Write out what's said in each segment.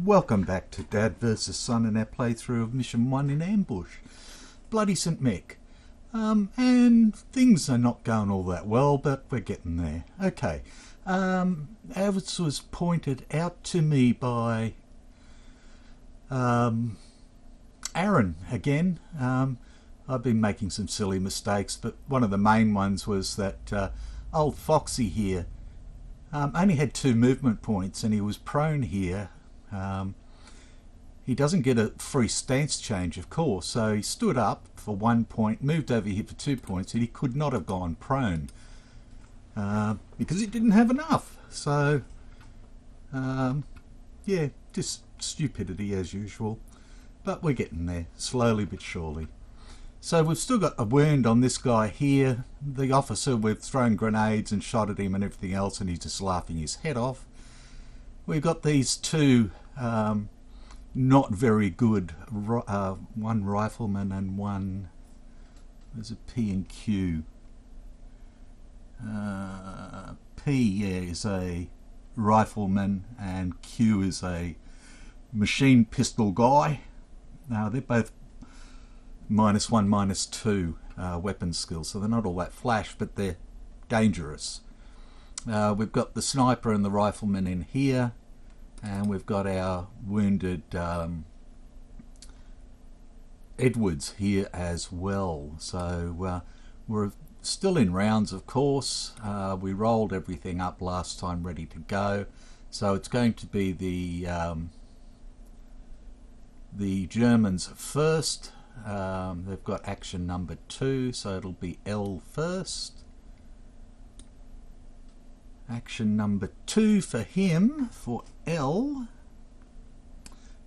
Welcome back to Dad vs Son and our playthrough of Mission 1 in Ambush. Bloody St. Mick. And things are not going all that well, but we're getting there. Okay. As was pointed out to me by Aaron again. I've been making some silly mistakes, but one of the main ones was that old Foxy here only had 2 movement points and he was prone here. He doesn't get a free stance change, of course, so he stood up for 1 point, moved over here for 2 points, and he could not have gone prone because he didn't have enough. So yeah, just stupidity as usual, but we're getting there slowly but surely. So we've still got a wound on this guy here. The officer, we've thrown grenades and shot at him and everything else, and he's just laughing his head off. We've got these 2 not very good, one rifleman and one, there's a P and Q. P, yeah, is a rifleman and Q is a machine pistol guy. Now they're both -1, -2 weapon skills, so they're not all that flash, but they're dangerous. We've got the sniper and the rifleman in here, and we've got our wounded Edwards here as well. So we're still in rounds, of course. We rolled everything up last time ready to go, so it's going to be the Germans first. They've got action number 2, so it'll be L first. Action number 2 for him, for L,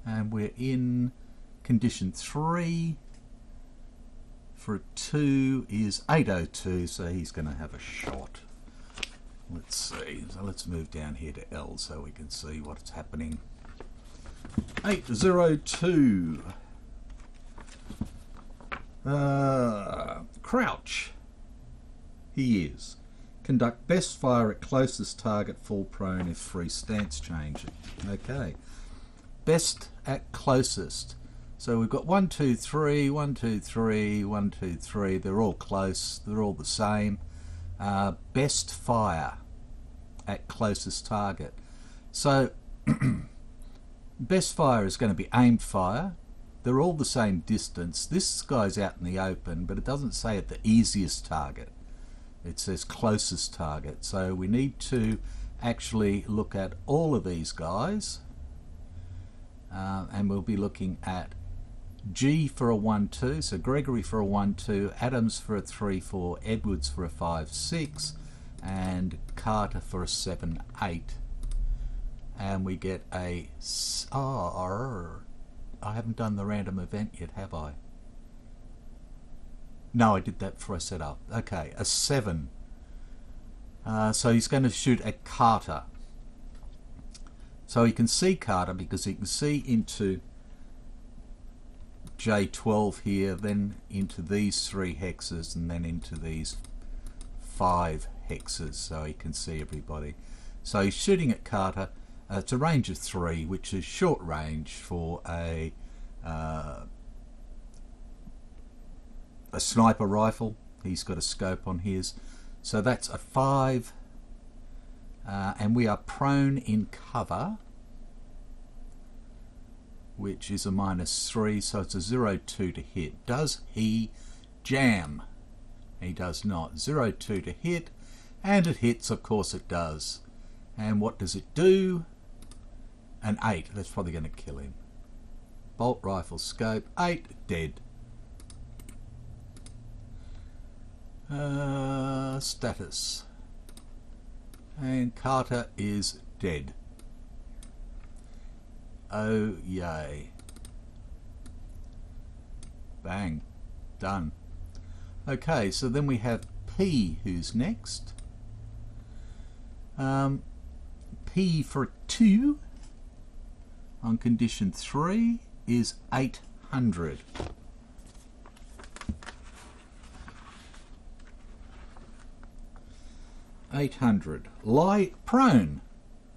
and we're in condition 3. For 2 is 802, so he's going to have a shot. Let's see, so let's move down here to L so we can see what's happening. 802. Crouch. He is. Conduct best fire at closest target, fall prone if free stance change. Okay. Best at closest. So we've got 1, 2, 3, 1, 2, 3, 1, 2, 3. They're all close. They're all the same. Best fire at closest target. So best fire is going to be aimed fire. They're all the same distance. This guy's out in the open, but it doesn't say at the easiest target. It says closest target. So we need to actually look at all of these guys, and we'll be looking at G for a 1-2, so Gregory for a 1-2, Adams for a 3-4, Edwards for a 5-6, and Carter for a 7-8. And we get a... I haven't done the random event yet, have I? No, I did that before I set up. Okay, a 7. So he's going to shoot at Carter. So he can see Carter because he can see into J12 here, then into these 3 hexes, and then into these 5 hexes, so he can see everybody. So he's shooting at Carter. It's a range of 3, which is short range for a sniper rifle. He's got a scope on his, so that's a 5, and we are prone in cover, which is a -3, so it's a 0-2 to hit. Does he jam? He does not. 0-2 to hit, and it hits, of course it does. And what does it do? An 8. That's probably going to kill him. Bolt rifle scope, 8, dead. Status. And Carter is dead. Oh yay. Bang. Done. Okay, so then we have P, who's next. P for 2. on condition 3 is 800. Lie prone.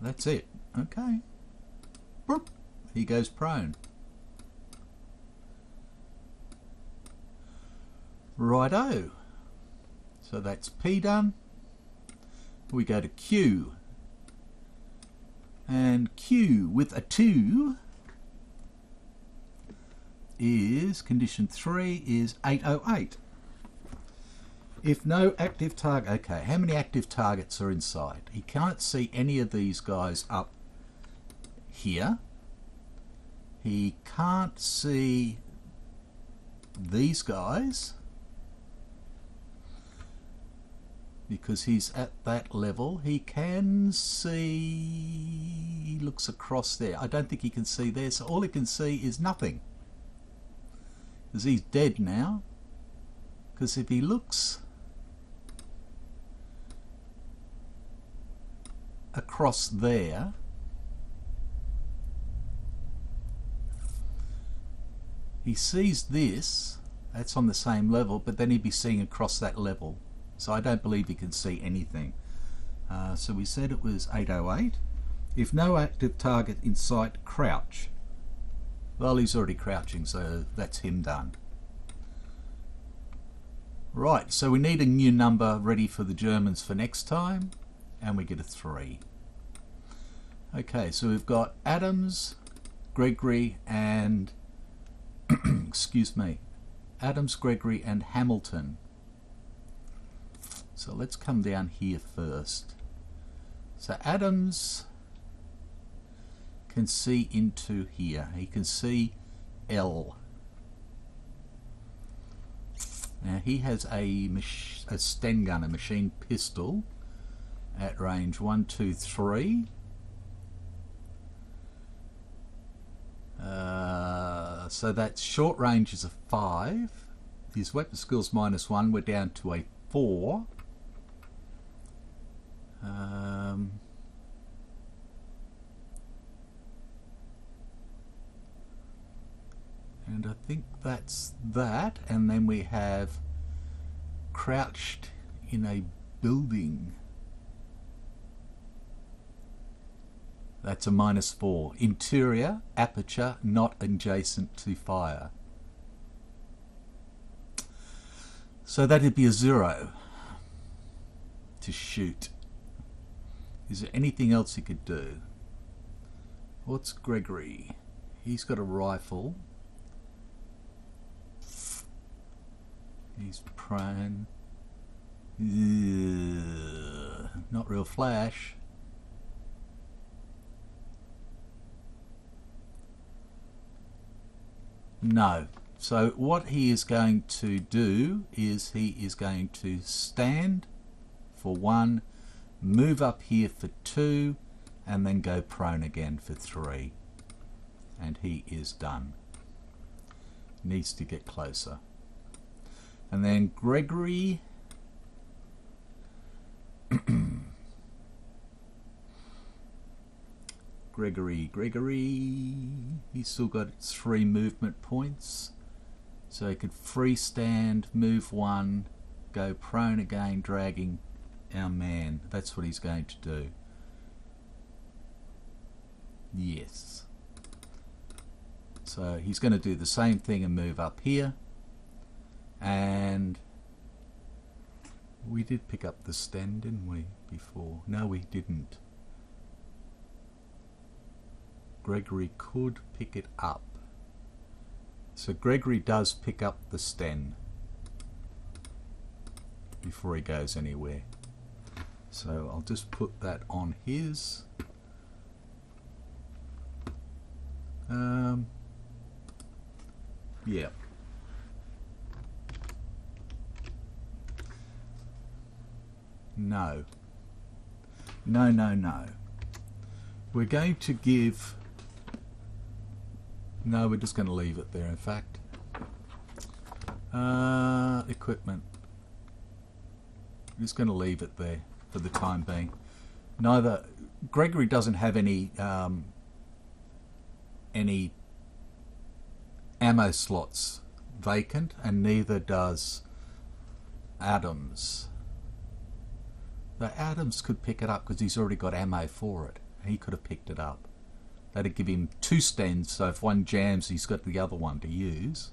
That's it. Okay. Boop. He goes prone. Righto. So that's P done. We go to Q. And Q with a 2 is, condition 3 is 808. If no active target, okay, how many active targets are inside? He can't see any of these guys up here. He can't see these guys because he's at that level. He can see, he looks across there. I don't think he can see there, so all he can see is nothing. Because he's dead now. Because if he looks across there, he sees this, that's on the same level, but then he'd be seeing across that level. So I don't believe he can see anything. So we said it was 808. If no active target in sight, crouch. Well, he's already crouching, so that's him done. Right, so we need a new number ready for the Germans for next time, and we get a 3. Okay, so we've got Adams, Gregory, and excuse me, Adams, Gregory, and Hamilton. So let's come down here first. So Adams can see into here. He can see L. Now he has a Sten gun, a machine pistol, at range 1, 2, 3. So that's short range is a 5. His weapon skills -1. We're down to a 4. And I think that's that. And then we have crouched in a building. That's a -4. Interior, aperture, not adjacent to fire. So that'd be a 0 to shoot. Is there anything else he could do? What's Gregory? He's got a rifle. He's prone. Not real flash. No. So what he is going to do is he is going to stand for 1, move up here for 2, and then go prone again for 3. And he is done. Needs to get closer. And then Gregory Gregory, he's still got 3 movement points. So he could freestand, move 1, go prone again, dragging our man. That's what he's going to do. Yes. So he's going to do the same thing and move up here. And we did pick up the stand, didn't we, before? No, we didn't. Gregory could pick it up. So Gregory does pick up the Sten before he goes anywhere. So I'll just put that on his. Yeah. No. No, no, no. We're going to give... No, we're just going to leave it there, in fact. Equipment. We're just going to leave it there for the time being. Neither... Gregory doesn't have any any ammo slots vacant, and neither does Adams. Though Adams could pick it up because he's already got ammo for it. He could have picked it up. That'd give him 2 stens, so if one jams, he's got the other one to use.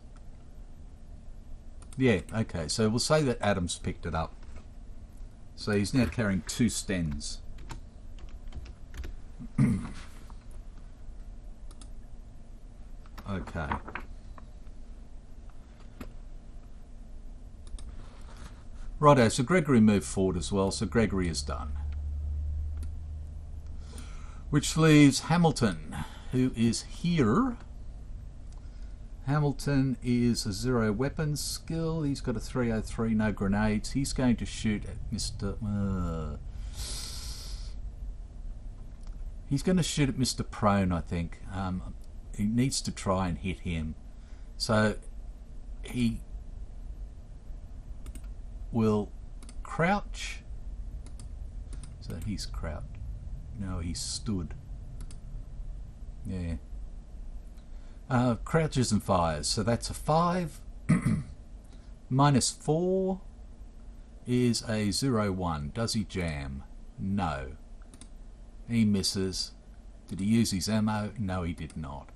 Yeah, okay, so we'll say that Adams picked it up. So he's now carrying 2 stens. Okay. Righto, so Gregory moved forward as well, so Gregory is done. Which leaves Hamilton, who is here. Hamilton is a 0 weapons skill. He's got a 303, no grenades. He's going to shoot at Mr. He's going to shoot at Mr. Prone, I think. He needs to try and hit him. So he will crouch. So he's crouched. No, he stood. Yeah. Crouches and fires. So that's a 5. -4 is a 0-1. Does he jam? No. He misses. Did he use his ammo? No, he did not.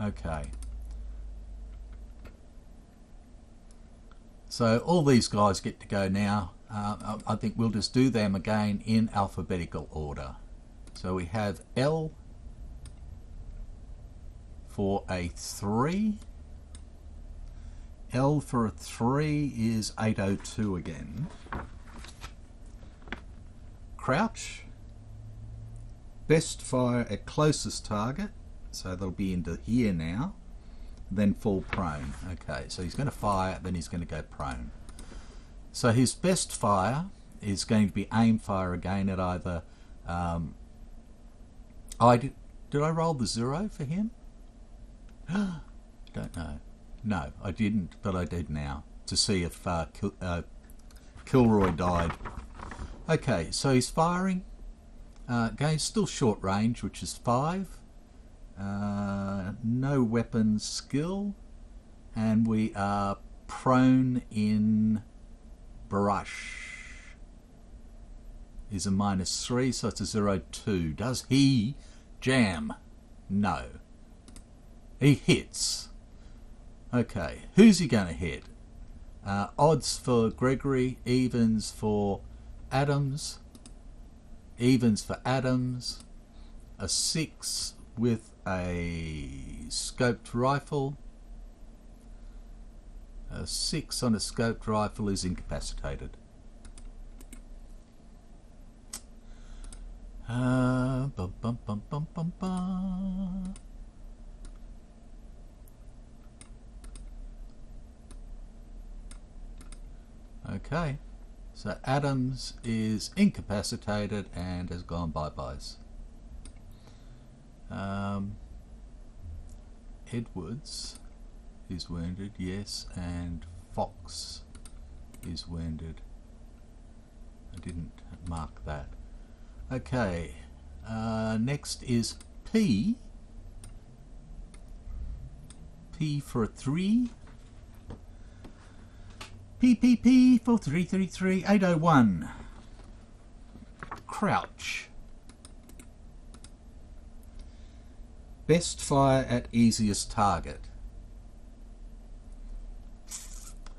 Okay. So all these guys get to go now. I think we'll just do them again in alphabetical order. So we have L for a 3. L for a 3 is 802 again. Crouch. Best fire at closest target. So they'll be into here now. Then fall prone. Okay, so he's going to fire, then he's going to go prone. So his best fire is going to be aim fire again at either... did I roll the 0 for him? Don't know. No, I didn't, but I did now to see if Kilroy died. Okay, so he's firing. Again, still short range, which is 5. No weapons skill, and we are prone in brush. Is a -3, so it's a 0-2. Does he jam? No. He hits. Okay, who's he going to hit? Odds for Gregory, evens for Adams. Evens for Adams. A 6 with a scoped rifle. A 6 on a scoped rifle is incapacitated. Okay, so Adams is incapacitated and has gone bye-byes. Edwards is wounded, yes, and Fox is wounded. I didn't mark that. Okay, next is P. P for a 3. P for 333, 801. Crouch. Best fire at easiest target.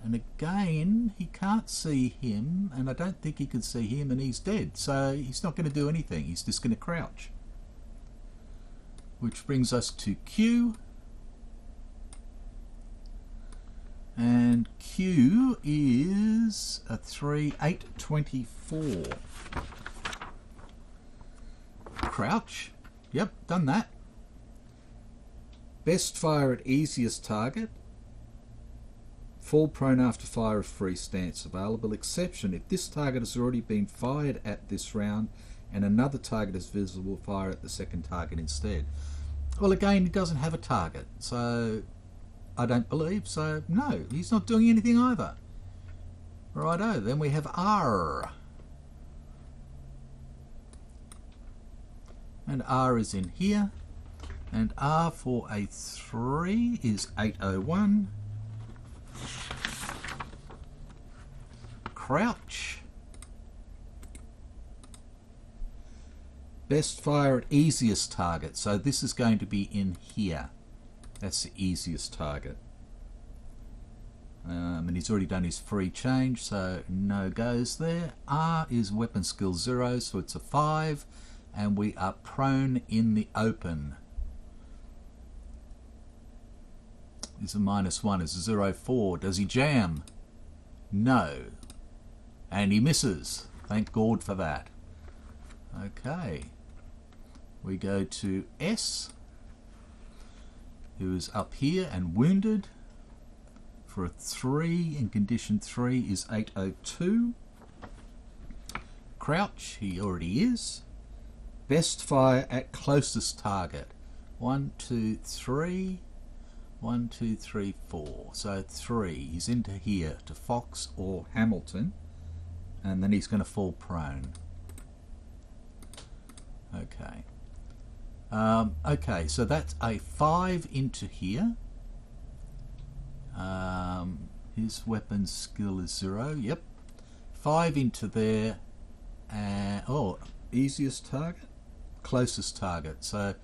And again, he can't see him, and I don't think he can see him, and he's dead. So he's not going to do anything. He's just going to crouch. Which brings us to Q. And Q is a 3, 824. Crouch. Yep, done that. Best fire at easiest target. Fall prone after fire of free stance available. Exception, if this target has already been fired at this round and another target is visible, fire at the second target instead. Well, again, he doesn't have a target, so I don't believe, so no, he's not doing anything either. Righto, then we have R. and R is in here, and R for a 3 is 801. Crouch. Best fire at easiest target, so this is going to be in here. That's the easiest target. And he's already done his free change, so no goes there. R is weapon skill 0, so it's a 5, and we are prone in the open. Is a -1, is a 0-4. Does he jam? No. And he misses. Thank God for that. Okay. We go to S, who is up here and wounded. For a 3 in condition 3 is 802. Crouch, he already is. Best fire at closest target. 1, 2, 3. 1, 2, 3, 4. So 3. He's into here to Fox or Hamilton. And then he's going to fall prone. Okay. Okay, so that's a 5 into here. His weapon skill is 0. Yep. 5 into there. Oh, easiest target? Closest target. So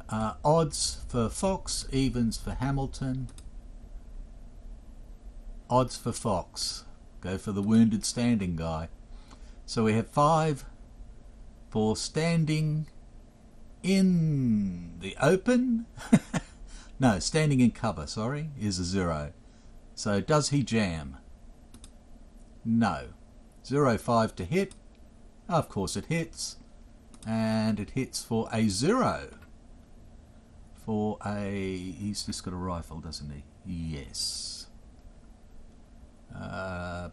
odds for Fox, evens for Hamilton. Odds for Fox. Go for the wounded standing guy. So we have 5 for standing in the open. No, standing in cover, sorry, is a 0. So does he jam? No. 0-5 to hit. Of course it hits. And it hits for a 0. For a... He's just got a rifle, doesn't he? Yes.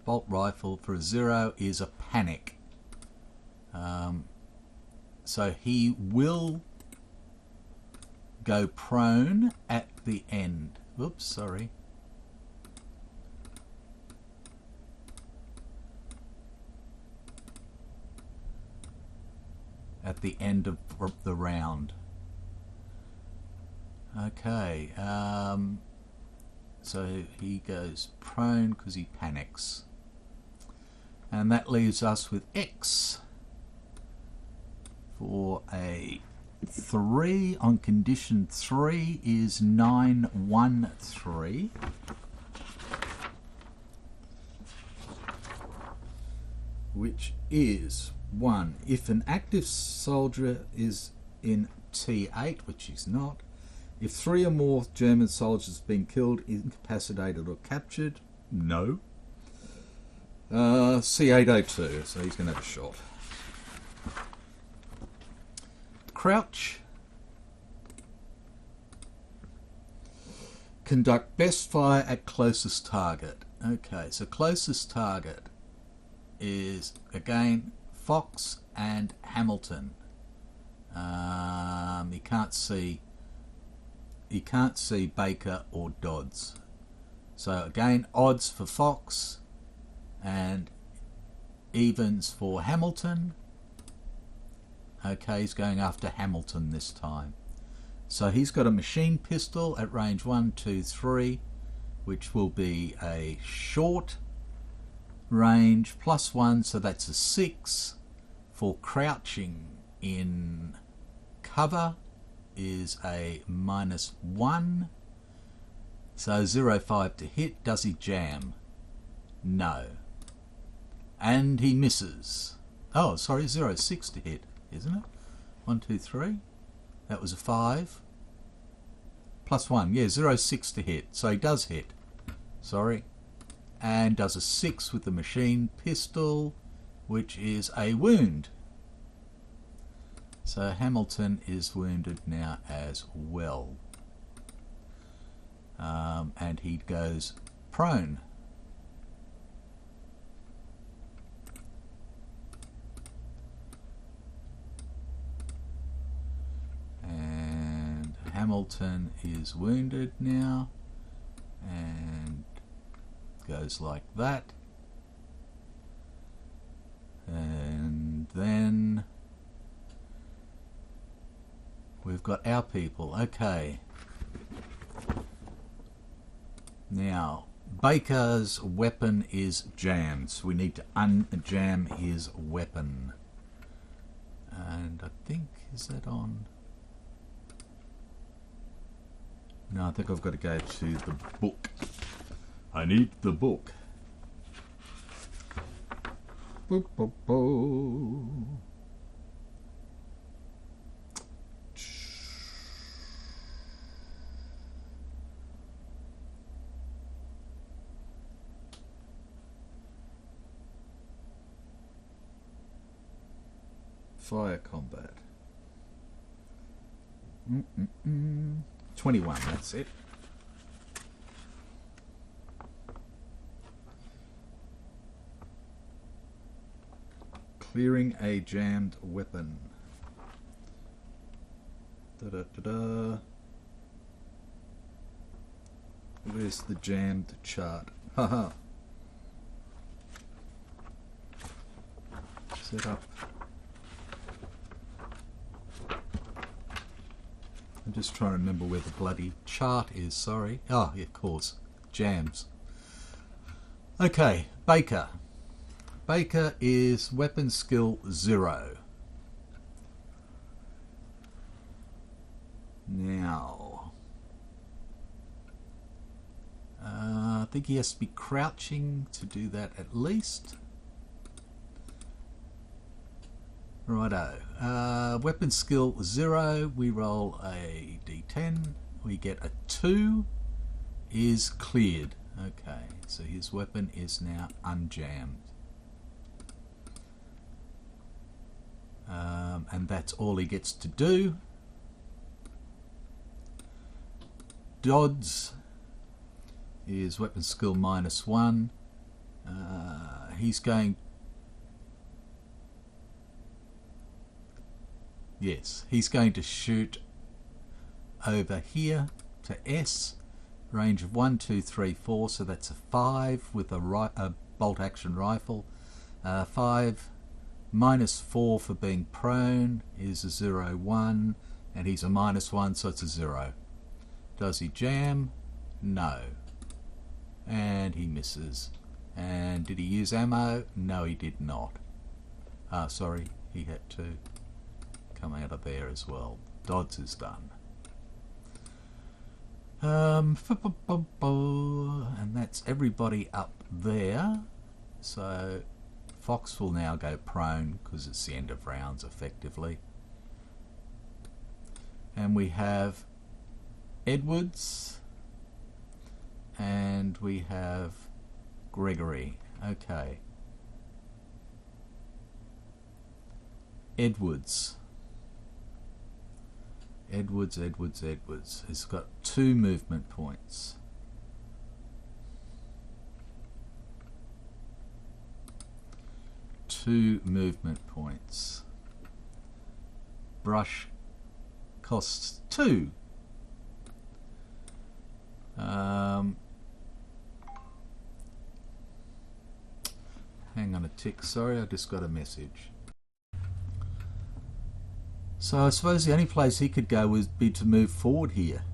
Bolt rifle for a 0 is a panic. So he will go prone at the end. Oops, sorry. At the end of the round. Okay. So he goes prone because he panics. And that leaves us with X for a 3 on condition 3 is 913. Which is 1. If an active soldier is in T8, which he's not, if 3 or more German soldiers have been killed, incapacitated or captured, no. C802, so he's going to have a shot. Crouch. Conduct best fire at closest target. Okay, so closest target is, again, Fox and Hamilton. He can't see Baker or Dodds. So again, odds for Fox and evens for Hamilton. Okay, he's going after Hamilton this time. So he's got a machine pistol at range 1, 2, 3, which will be a short range +1, so that's a 6. For crouching in cover is a -1. So 0-5 to hit. Does he jam? No. And he misses. Oh, sorry, 0-6 to hit, isn't it? 1, 2, 3. That was a 5. +1, yeah, 0-6 to hit. So he does hit. Sorry. And does a 6 with the machine pistol, which is a wound. So Hamilton is wounded now as well. And he goes prone. And Hamilton is wounded now and goes like that. And then we've got our people. Okay. Now, Baker's weapon is jammed, so we need to unjam his weapon. And I think, is that on? No, I think I've got to go to the book. I need the book. Boop, boop, boop. Fire combat. 21, that's it. Clearing a jammed weapon. Da-da-da-da. Where's the jammed chart? Haha. Set up. I'm just trying to remember where the bloody chart is, sorry. Oh, yeah, of course. Jams. Okay, Baker. Baker is weapon skill 0. Now, I think he has to be crouching to do that at least. Righto. Weapon skill 0. We roll a d10. We get a 2. Is cleared. Okay, so his weapon is now unjammed. And that's all he gets to do. Dodds is weapon skill -1. He's going... Yes, he's going to shoot over here to S. Range of 1, 2, 3, 4, so that's a 5 with a bolt action rifle. 5 -4 for being prone is a 0, 1, and he's a -1, so it's a 0. Does he jam? No. And he misses. And did he use ammo? No, he did not. Sorry, he had to come out of there as well. Dodds is done. And that's everybody up there. So Fox will now go prone because it's the end of rounds effectively. And we have Edwards and we have Gregory. Okay. Edwards. He's got 2 movement points. Brush costs 2. Hang on a tick, sorry, I just got a message. So I suppose the only place he could go would be to move forward here.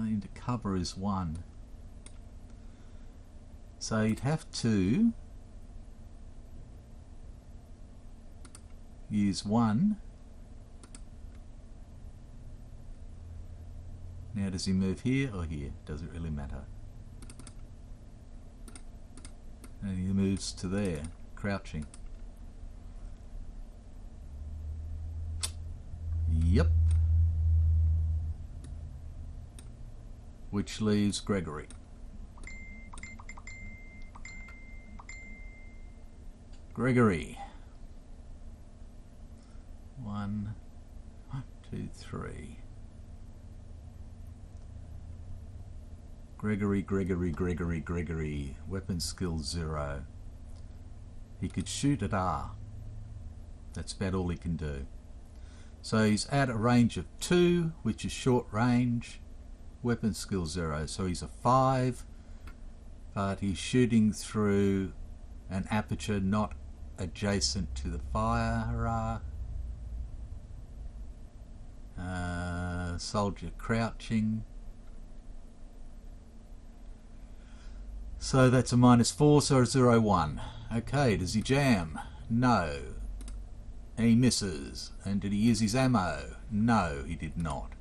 Into cover is 1. So you'd have to use 1. Now does he move here or here? Does it really matter? And he moves to there, crouching. Yep. Which leaves Gregory. Gregory. 1, 2, 3. Gregory. Weapon skill 0. He could shoot at R. That's about all he can do. So he's at a range of 2, which is short range. weapon skill 0, so he's a 5, but he's shooting through an aperture not adjacent to the fire. Soldier crouching, so that's a -4, so a 0-1. Okay, does he jam? No. And he misses. And did he use his ammo? No, he did not.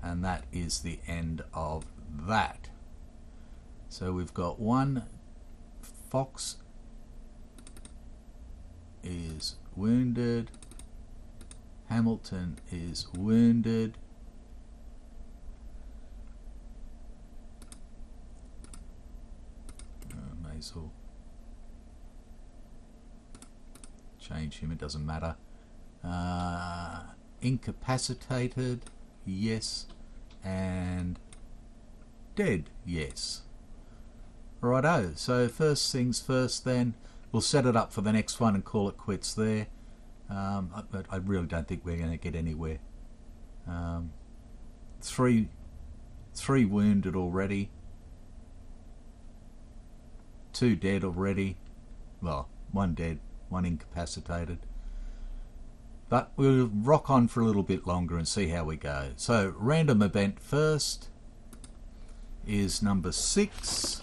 And that is the end of that. So we've got one. Fox is wounded. Hamilton is wounded. May as well change him, it doesn't matter. Incapacitated, yes. And dead, yes. Righto, so first things first then, we'll set it up for the next one and call it quits there. But I really don't think we're going to get anywhere. Three wounded already. 2 dead already. Well, 1 dead, 1 incapacitated. But we'll rock on for a little bit longer and see how we go. So random event first is number 6.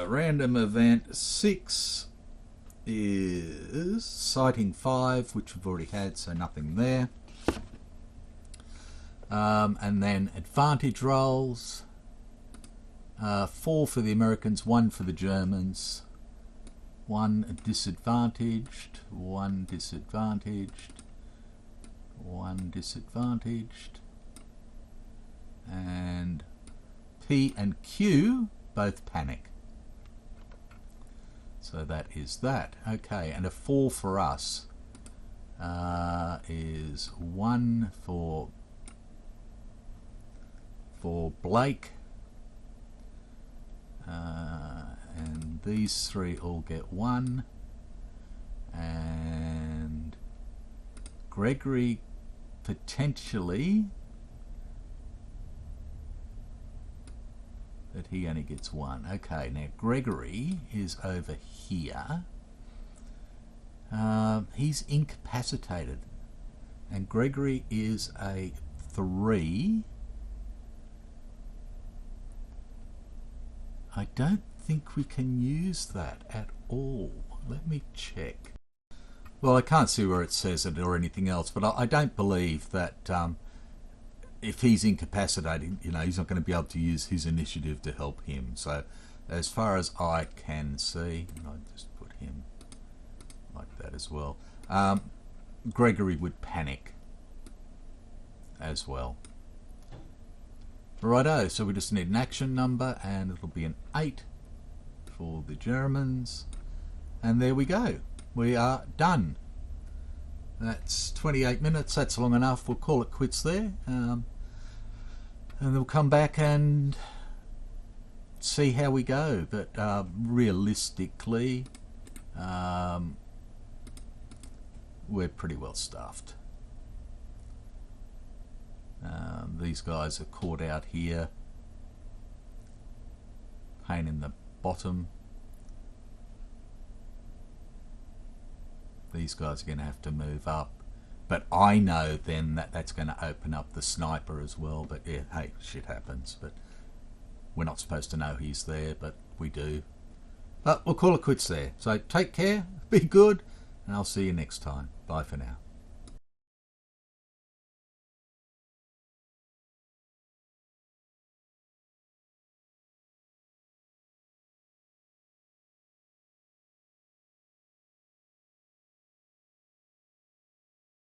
Random event 6 is sighting 5, which we've already had, so nothing there. And then advantage rolls, 4 for the Americans, 1 for the Germans, 1 disadvantaged, 1 disadvantaged, 1 disadvantaged, and P and Q both panic. So that is that. Okay, and a 4 for us is 1 for Blake, and these 3 all get 1, and Gregory potentially, but he only gets 1. Okay, now Gregory is over here. He's incapacitated, and Gregory is a 3. I don't think we can use that at all. Let me check. Well, I can't see where it says it or anything else, but I don't believe that if he's incapacitated, you know, he's not going to be able to use his initiative to help him. So as far as I can see, and I'll just put him like that as well, Gregory would panic as well. Righto, so we just need an action number, and it'll be an 8 for the Germans. And there we go. We are done. That's 28 minutes. That's long enough. We'll call it quits there. And then we'll come back and see how we go. But realistically, we're pretty well staffed. These guys are caught out here. Pain in the bottom. These guys are going to have to move up. But I know then that that's going to open up the sniper as well. But yeah, hey, shit happens. But we're not supposed to know he's there, but we do. But we'll call it quits there. So take care, be good, and I'll see you next time. Bye for now.